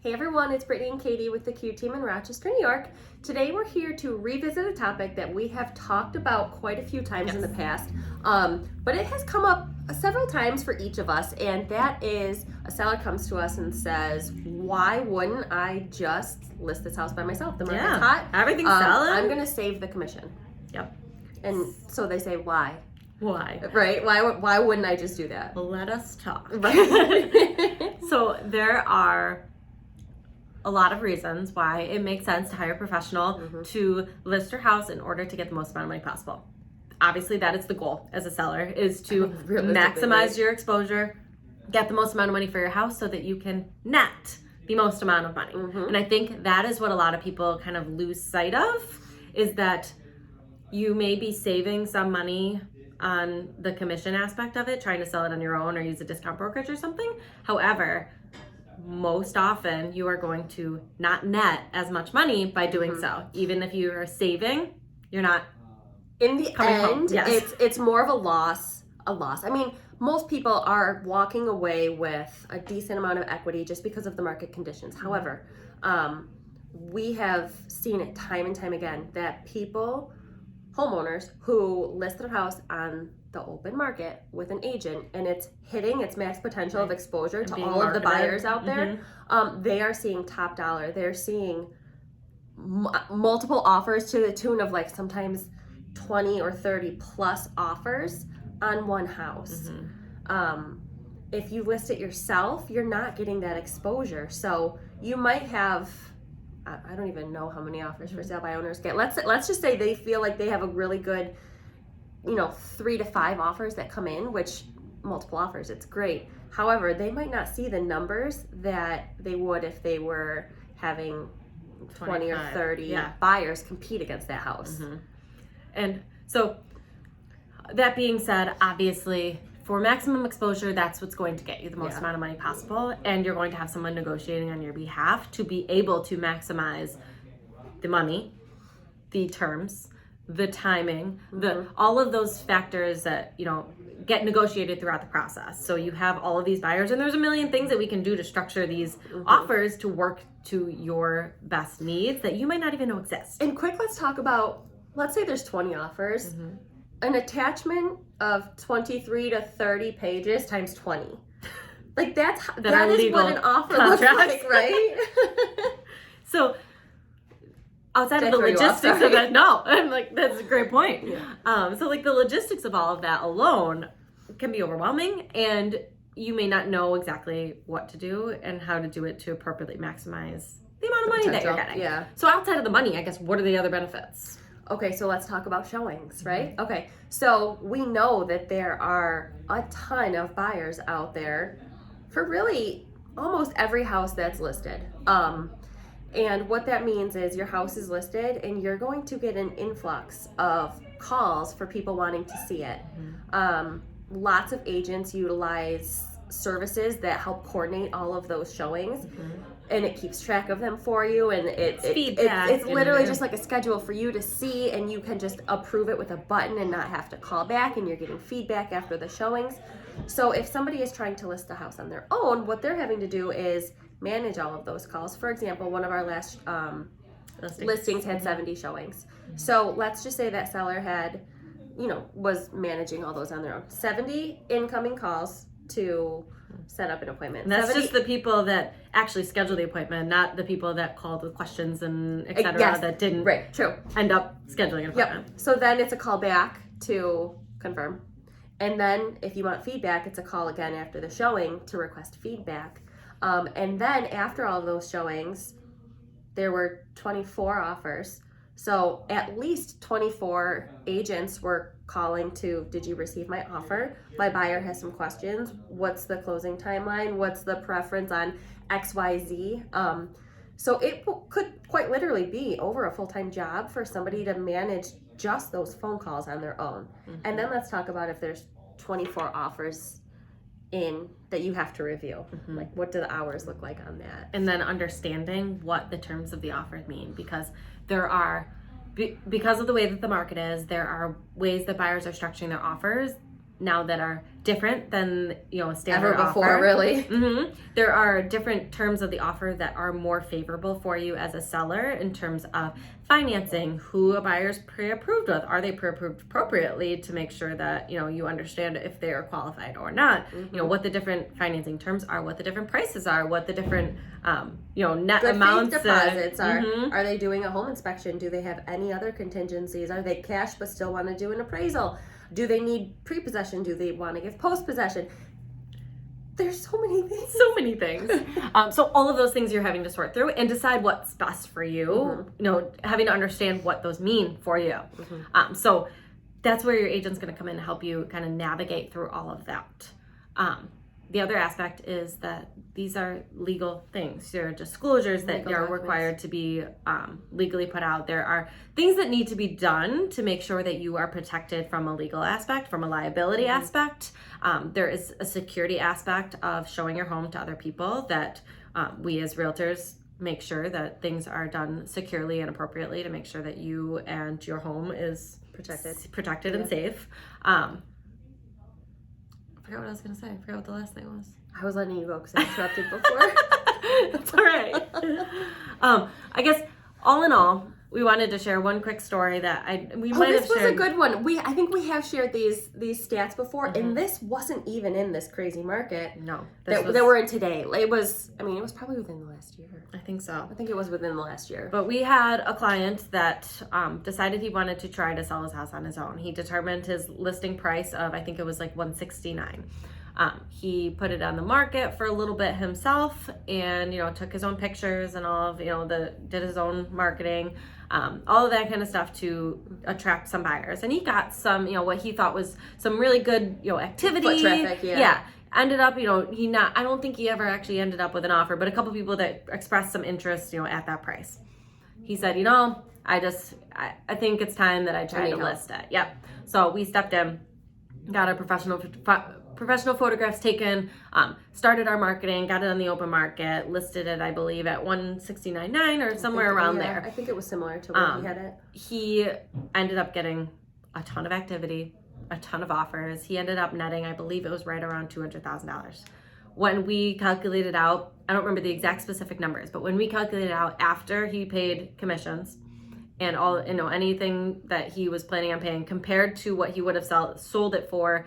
Hey everyone, it's Brittany and Katie with the Q Team in Rochester, New York. Today we're here to revisit a topic that we have talked about quite a few times in the past, but it has come up several times for each of us, and that is a seller comes to us and says, why wouldn't I just list this house by myself? The market's hot. Everything's selling. I'm going to save the commission. Yep. And so they say, why? Why? Right? Why wouldn't I just do that? Let us talk. Right. So there are a lot of reasons why it makes sense to hire a professional to list your house in order to get the most amount of money possible. Obviously, that is the goal as a seller, is to maximize your exposure, get the most amount of money for your house so that you can net the most amount of money. And I think that is what a lot of people kind of lose sight of, is that you may be saving some money on the commission aspect of it, trying to sell it on your own or use a discount brokerage or something. However, most often you are going to not net as much money by doing so. Even if you are saving, you're not in the end. Yes. It's more of a loss. I mean, most people are walking away with a decent amount of equity just because of the market conditions. However, we have seen it time and time again that homeowners who list their house on the open market with an agent and it's hitting its max potential of exposure to all of the buyers out there, they are seeing top dollar. They're seeing multiple offers to the tune of like sometimes 20 or 30 plus offers on one house. If you list it yourself, you're not getting that exposure. So you might have, I don't even know how many offers for sale by owners get. Let's just say they feel like they have a really good, 3 to 5 offers that come in, which multiple offers, it's great. However, they might not see the numbers that they would if they were having 20 or 30 buyers compete against that house. And so that being said, obviously for maximum exposure, that's what's going to get you the most amount of money possible. And you're going to have someone negotiating on your behalf to be able to maximize the money, the terms, the timing, all of those factors that, get negotiated throughout the process. So you have all of these buyers, and there's a million things that we can do to structure these offers to work to your best needs that you might not even know exist. And quick, let's talk about, let's say there's 20 offers. An attachment of 23 to 30 pages times 20. Like that is what an offer looks like, right? So outside of the logistics of that, no, I'm like, that's a great point. So like the logistics of all of that alone can be overwhelming, and you may not know exactly what to do and how to do it to appropriately maximize the amount of money that you're getting. So outside of the money, I guess, what are the other benefits? Okay, so let's talk about showings, right? Okay, so we know that there are a ton of buyers out there for really almost every house that's listed. And what that means is your house is listed and you're going to get an influx of calls for people wanting to see it. Lots of agents utilize services that help coordinate all of those showings. And it keeps track of them for you, and it's literally just like a schedule for you to see, and you can just approve it with a button and not have to call back, and you're getting feedback after the showings. So if somebody is trying to list a house on their own, what they're having to do is manage all of those calls. For example, one of our last listings had 70 showings. So let's just say that seller had, was managing all those on their own. 70 incoming calls to set up an appointment. And that's just the people that actually schedule the appointment, not the people that called with questions and et cetera that didn't end up scheduling an appointment. So then it's a call back to confirm. And then if you want feedback, it's a call again after the showing to request feedback. And then after all of those showings, there were 24 offers. So at least 24 agents were calling to, did you receive my offer? My buyer has some questions. What's the closing timeline? What's the preference on XYZ? So it could quite literally be over a full-time job for somebody to manage just those phone calls on their own. And then let's talk about if there's 24 offers in that you have to review. Like, what do the hours look like on that? And then understanding what the terms of the offer mean, because there are, because of the way that the market is, there are ways that buyers are structuring their offers now that are different than, a standard Ever before, offer. really. There are different terms of the offer that are more favorable for you as a seller in terms of financing, who a buyer's pre-approved with. Are they pre-approved appropriately to make sure that, you understand if they are qualified or not, what the different financing terms are, what the different prices are, what the different, net Good amounts. faith deposits are. Are they doing a home inspection? Do they have any other contingencies? Are they cash but still want to do an appraisal? Do they need pre-possession? Do they want to give post-possession? There's so many things. So many things. So all of those things you're having to sort through and decide what's best for you, having to understand what those mean for you. So that's where your agent's going to come in and help you kind of navigate through all of that. The other aspect is that these are legal things. There are disclosures that Legal are documents. required to be legally put out. There are things that need to be done to make sure that you are protected from a legal aspect, from a liability aspect. There is a security aspect of showing your home to other people that we as realtors make sure that things are done securely and appropriately to make sure that you and your home is protected and safe. I forgot what I was going to say. I forgot what the last thing was. I was letting you go because I interrupted before. That's all right. I guess all in all, we wanted to share one quick story that we might have shared. This was a good one. I think we have shared these stats before, and this wasn't even in this crazy market. No, that we're in today. It was probably within the last year. I think so. I think it was within the last year. But we had a client that decided he wanted to try to sell his house on his own. He determined his listing price of, I think it was like $169,000. He put it on the market for a little bit himself, and took his own pictures and all of did his own marketing, all of that kind of stuff to attract some buyers. And he got some, what he thought was some really good, activity. Foot traffic, yeah. Yeah. Ended up, I don't think he ever actually ended up with an offer, but a couple people that expressed some interest, at that price. He said, I think it's time that I try to list it. Yep. So we stepped in, got our professional photographs taken, started our marketing, got it on the open market, listed it, I believe, at $169,900 or somewhere around there. I think it was similar to where he had it. He ended up getting a ton of activity, a ton of offers. He ended up netting, I believe it was right around $200,000. When we calculated out, I don't remember the exact specific numbers, but when we calculated out after he paid commissions and all, anything that he was planning on paying compared to what he would have sold it for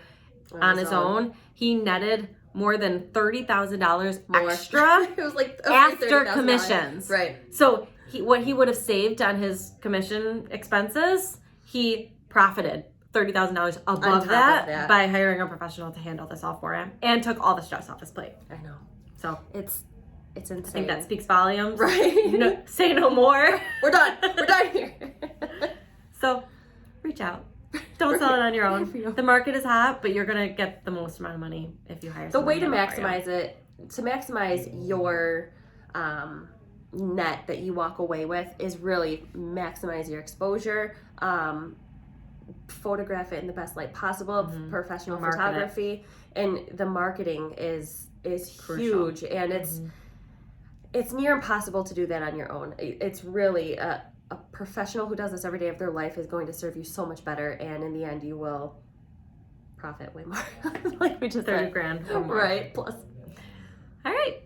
on his own, he netted more than $30,000 extra. It was like after commissions. Right. So what he would have saved on his commission expenses, he profited $30,000 above that by hiring a professional to handle this all for him, and took all the stress off his plate. I know. So it's insane. I think that speaks volumes. Right. Say no more. We're done. We're done here. So reach out. Don't sell it on your own. The market is hot, but you're gonna get the most amount of money if you hire someone. The way to maximize it, to maximize your net that you walk away with, is really maximize your exposure. Photograph it in the best light possible, professional photography, and the marketing is huge, and it's near impossible to do that on your own. It's really a professional who does this every day of their life is going to serve you so much better, and in the end you will profit way more. Like we just said. $30,000 or more. Right, plus. All right.